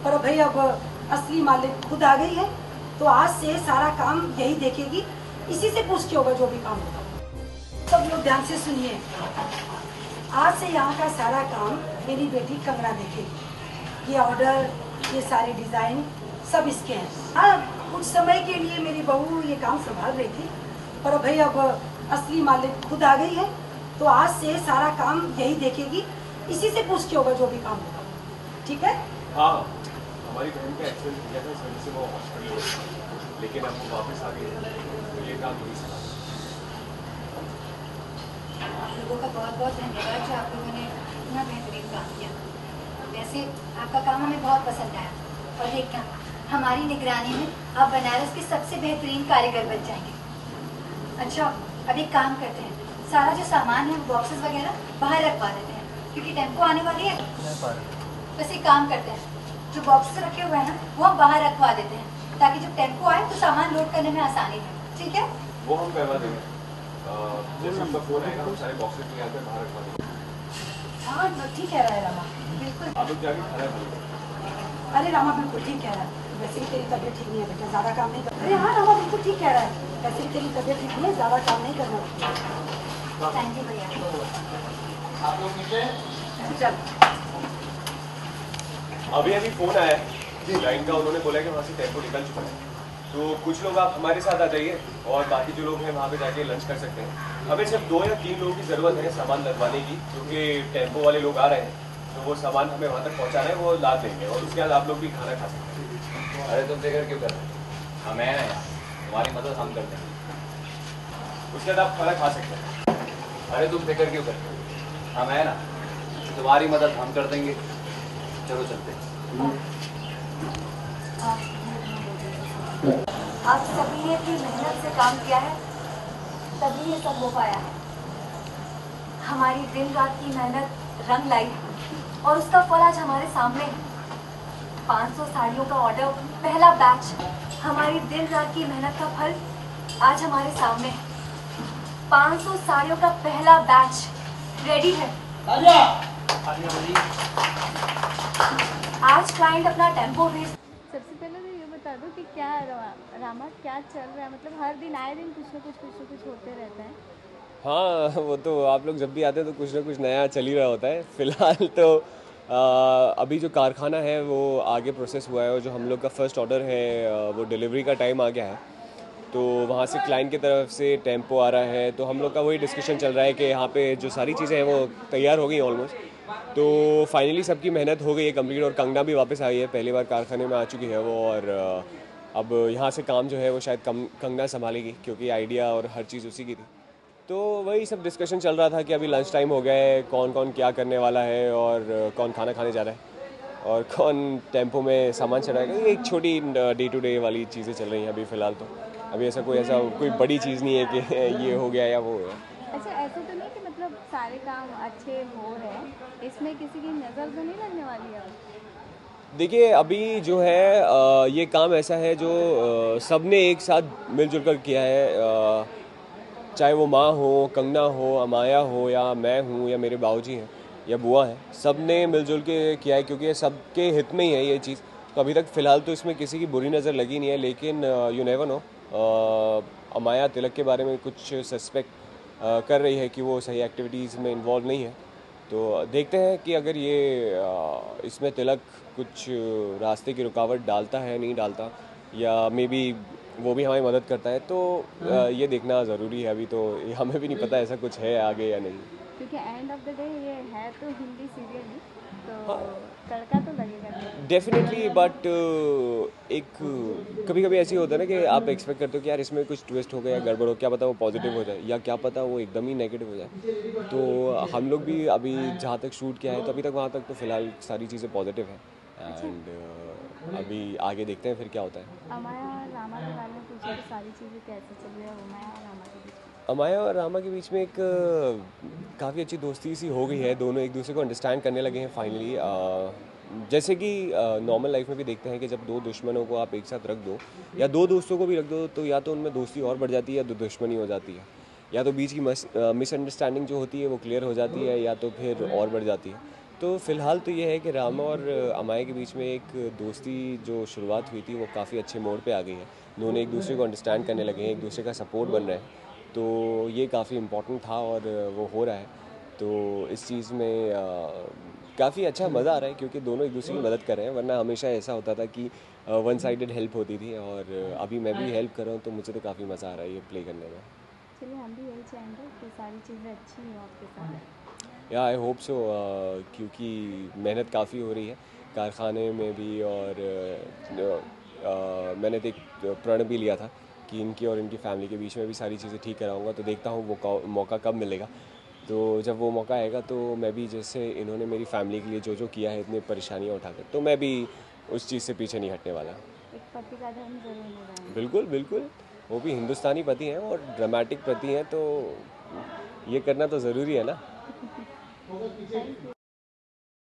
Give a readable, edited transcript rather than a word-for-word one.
पर भाई अब असली मालिक खुद आ गई है, तो आज से सारा काम यही देखेगी, इसी से पूछ के होगा जो भी काम होगा। सब लोग ध्यान से सुनिए, आज से यहाँ का सारा काम मेरी बेटी कंगना देखेगी। ये ऑर्डर, ये सारे डिजाइन सब इसके हैं। हाँ, कुछ समय के लिए मेरी बहू ये काम संभाल रही थी, पर भाई अब असली मालिक खुद आ गई है, तो आज से सारा काम यही देखेगी, इसी से पूछ के होगा जो भी काम होगा। ठीक है? हाँ, हमारी बहन का एक्सीडेंट किया था, इस वजह से वो हॉस्पिटल में, लेकिन अब वो वापस आ गई है, तो ये काम नहीं सका। आप लोगों का बहुत बहुत धन्यवाद जो आप लोगों ने इतना बेहतरीन काम किया। वैसे आपका काम हमें बहुत पसंद आया, और देखना हमारी निगरानी में आप बनारस के सबसे बेहतरीन कारीगर बन जाएंगे। अच्छा, अब एक काम करते हैं, सारा जो सामान है बॉक्सेस वगैरह बाहर रखवा देते हैं, क्योंकि टेम्पो आने वाली है। बस एक काम करते हैं, जो बॉक्सेस रखे हुए हैं ना वो हम बाहर रखवा देते हैं, ताकि जब टेम्पो आए तो सामान लोड करने में आसानी है। ठीक है? वो हम करवा देंगे, जैसे उनका फोन आएगा हम सारे बॉक्सेस निकाल कर बाहर रखवा देंगे। हाँ, ठीक कह रहा है रामा, बिल्कुल। आप लोग जाके खाना खा लीजिए। अरे रामा बिल्कुल ठीक कह रहा है, वैसे भी तेरी तबीयत ठीक नहीं है बेटा, ज़्यादा काम नहीं कर। अरे हाँ रामा बिल्कुल ठीक कह रहा है, वैसे भी तेरी तबीयत ठीक नहीं है, ज़्यादा काम नहीं करना। थैंक यू भैया। आप लोग नीचे चल। अभी फोन आया है लाइन का, उन्होंने बोला कि वहाँ से टेम्पो निकल चुका है, तो कुछ लोग आप हमारे साथ आ जाइए और बाकी जो लोग हैं वहाँ पे जाके लंच कर सकते हैं। हमें सिर्फ 2 या 3 लोगों की ज़रूरत है सामान लगवाने की, क्योंकि टेम्पो वाले लोग आ रहे हैं, तो वो सामान हमें वहाँ तक पहुँचाना है, वो लाद देंगे, और उसके बाद आप लोग भी खाना खा सकते हैं। अरे तुम फिक्र क्यों कर रहे हो? हम हैं ना, तुम्हारी मदद हम करते हैं। उसके बाद आप खाना खा सकते हैं। अरे तुम फिक्र क्यों कर रहे हो? हम हैं ना, तुम्हारी मदद हम कर देंगे। चलो चलते हैं। आप सभी ने इतनी मेहनत से काम किया है, तभी ये सब हो पाया है। हमारी दिन रात की मेहनत रंग लाई, और उसका फल आज हमारे सामने है। 500 साड़ियों का ऑर्डर, पहला बैच, हमारी दिन रात की मेहनत का फल आज हमारे सामने है। 500 साड़ियों का पहला बैच रेडी है। आज क्लाइंट अपना टेम्पो भेज। सबसे पहले तो ये बता दो कि क्या रामा क्या चल रहा है, मतलब हर दिन आए दिन कुछ ना कुछ होते रहता है। हाँ, वो तो आप लोग जब भी आते हैं तो कुछ ना कुछ नया चल ही रहा होता है। फ़िलहाल तो अभी जो कारखाना है वो आगे प्रोसेस हुआ है, और जो हम लोग का फर्स्ट ऑर्डर है वो डिलीवरी का टाइम आ गया है, तो वहाँ से क्लाइंट की तरफ से टेम्पो आ रहा है, तो हम लोग का वही डिस्कशन चल रहा है कि यहाँ पे जो सारी चीज़ें हैं वो तैयार हो गई ऑलमोस्ट, तो फाइनली सबकी मेहनत हो गई है कंप्लीट, और कंगना भी वापस आई है, पहली बार कारखाने में आ चुकी है वो, और अब यहाँ से काम जो है वो शायद कंगना संभालेगी, क्योंकि आइडिया और हर चीज़ उसी की थी। तो वही सब डिस्कशन चल रहा था कि अभी लंच टाइम हो गया है, कौन कौन क्या करने वाला है, और कौन खाना खाने जा रहा है, और कौन टेम्पो में सामान चढ़ाएगा। ये एक छोटी डे टू डे वाली चीज़ें चल रही हैं अभी फ़िलहाल। तो अभी ऐसा कोई बड़ी चीज़ नहीं है कि ये हो गया या वो हो गया। अच्छा, ऐसा तो नहीं कि मतलब सारे काम अच्छे हो रहे हैं, इसमें किसी की नज़र तो नहीं लगने वाली है? देखिए, अभी जो है ये काम ऐसा है जो सब ने एक साथ मिलजुल कर किया है, चाहे वो माँ हो, कंगना हो, अमाया हो, या मैं हूँ, या मेरे बाबूजी हैं, या बुआ हैं, सब ने मिलजुल के किया है, क्योंकि ये सबके हित में ही है ये चीज़। तो अभी तक फ़िलहाल तो इसमें किसी की बुरी नज़र लगी नहीं है, लेकिन यू नेवर नो, अमाया तिलक के बारे में कुछ सस्पेक्ट कर रही है कि वो सही एक्टिविटीज़ में इन्वॉल्व नहीं है। तो देखते हैं कि अगर ये इसमें तिलक कुछ रास्ते की रुकावट डालता है, नहीं डालता, या मे बी वो भी हमारी मदद करता है, तो ये देखना ज़रूरी है। अभी तो हमें भी नहीं पता ऐसा कुछ है आगे या नहीं, क्योंकि एंड ऑफ द डे ये है तो हिंदी सीरियल ही, तो तड़का तो लगेगा डेफिनेटली। बट एक कभी कभी ऐसी होता है ना कि आप एक्सपेक्ट करते हो कि यार इसमें कुछ ट्विस्ट हो गया या गड़बड़ हो, क्या पता वो पॉजिटिव हो जाए, या क्या पता वो एकदम ही नेगेटिव हो जाए। तो हम लोग भी अभी जहाँ तक शूट किया है, तो अभी तक वहाँ तक तो फ़िलहाल सारी चीज़ें पॉजिटिव हैं, एंड अभी आगे देखते हैं फिर क्या होता है। अमाया और रामा के बारे में पूछे तो सारी चीज़ें कैसे चल रही है अमाया और रामा के बीच में? अमाया और रामा के बीच में एक काफ़ी अच्छी दोस्ती सी हो गई है, दोनों एक दूसरे को अंडरस्टैंड करने लगे हैं फाइनली। जैसे कि नॉर्मल लाइफ में भी देखते हैं कि जब 2 दुश्मनों को आप एक साथ रख दो, या 2 दोस्तों को भी रख दो, तो या तो उनमें दोस्ती और बढ़ जाती है, या दुश्मनी हो जाती है, या तो बीच की मिसअंडरस्टैंडिंग जो होती है वो क्लियर हो जाती है, या तो फिर और बढ़ जाती है। तो फ़िलहाल तो ये है कि रामा और अमाया के बीच में एक दोस्ती जो शुरुआत हुई थी वो काफ़ी अच्छे मोड़ पे आ गई है। दोनों एक दूसरे को अंडरस्टैंड करने लगे हैं, एक दूसरे का सपोर्ट बन रहा है। तो ये काफ़ी इम्पोर्टेंट था और वो हो रहा है। तो इस चीज़ में काफ़ी अच्छा मज़ा आ रहा है क्योंकि दोनों एक दूसरे की मदद कर रहे हैं, वरना हमेशा ऐसा होता था कि वन साइडेड हेल्प होती थी और अभी मैं भी हेल्प कर रहा हूँ तो मुझे तो काफ़ी मज़ा आ रहा है ये प्ले करने में। चलिए हम भी यही चाहेंगे कि सारी चीज़ें अच्छी हों आपके साथ। या आई होप सो क्योंकि मेहनत काफ़ी हो रही है कारखाने में भी और मैंने तो एक प्रण भी लिया था कि इनकी और इनकी फैमिली के बीच में भी सारी चीज़ें ठीक कराऊंगा। तो देखता हूँ वो मौका कब मिलेगा। तो जब वो मौका आएगा तो मैं भी जैसे इन्होंने मेरी फैमिली के लिए जो जो किया है इतनी परेशानियाँ उठाकर, तो मैं भी उस चीज़ से पीछे नहीं हटने वाला। एक पति का धर्म जरूर निभाएंगे। बिल्कुल बिल्कुल, वो भी हिंदुस्तानी पति हैं और ड्रामेटिक पति हैं, तो ये करना तो ज़रूरी है ना। Thank you.